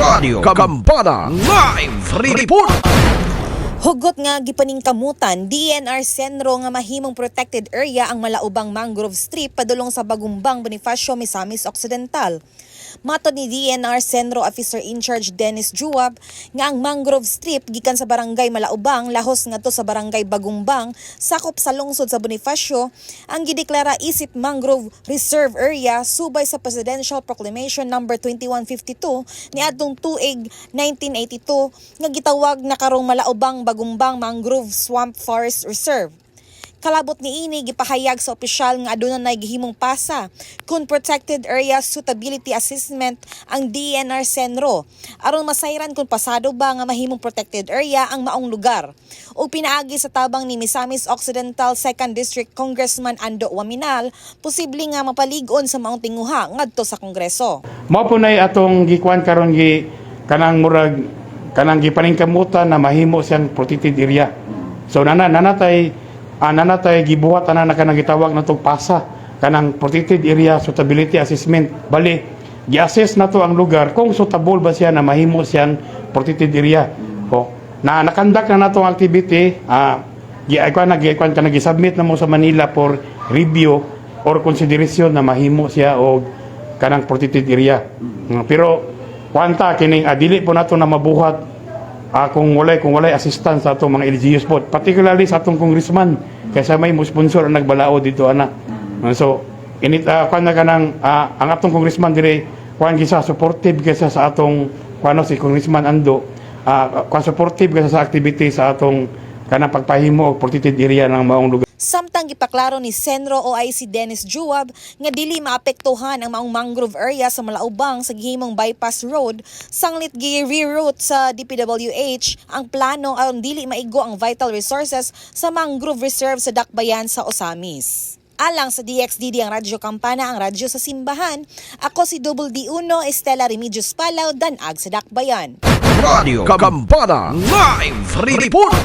Radio Kagambana Live Report. Hugot nga gipaningkamutan, DNR Senro nga mahimong protected area ang malaubang mangrove strip padulong sa Bagumbang, Bonifacio, Misamis Occidental. Matod ni DNR Senro Officer in Charge Dennis Juab nga ang mangrove strip gikan sa barangay Malaubang lahos ngadto sa barangay Bagumbang sakop sa lungsod sa Bonifacio ang gideklara isip mangrove reserve area subay sa Presidential Proclamation number 2152 niadtong tuig 1982 nga gitawag na karong Malaubang Bagumbang Mangrove Swamp Forest Reserve. Kalabot ni ini gipahayag sa opisyal nga aduna nay gihimong pasa kun protected area suitability assessment ang DNR Senro aron masayran kung pasado ba nga mahimong protected area ang maong lugar. O pinaagi sa tabang ni Misamis Occidental 2nd District Congressman Ando Waminal, posible nga mapalig-on sa maong tinguha ngadto sa Kongreso. Mao po nay atong gikuan karon kanang murag kanang gipaningkamutan na mahimo siyang protected area. So nanatay gibuhat ana kanang gitawag natong PASA kanang protected area suitability assessment. Bali gi-assess nato ang lugar kung suitable ba siya na mahimo siyang protected area. O na nakandak na natong activity giikuan kanang gi-submit na mo sa Manila for review or consideration na mahimo siya og kanang protected area. Pero kwanta kining dili po nato na mabuhat kung walay assistance sa atong mga LGUs po, particularly sa atong congressman kaysa may mo sponsor ang nagbalao dito ana. So ang atong congressman dire kuan gisa supportive kaysa sa atong si congressman Ando supportive kaysa sa activity sa atong kanang pagpahimo og protected area ng maong lugar. Samtang gipaklaro ni Senro OIC Dennis Juab nga dili maapektuhan ang maong mangrove area sa Malaubang sa gihimong bypass road, sanglit gi-reroute sa DPWH ang plano aron dili maigo ang vital resources sa mangrove reserve sa Dakbayan sa Osamis. Alang sa DXDD ang Radyo Kampana, ang radyo sa simbahan, ako si Double D1 Estela Remedios Palaw, Danag sa Dakbayan. Radio Kagambana Live Report.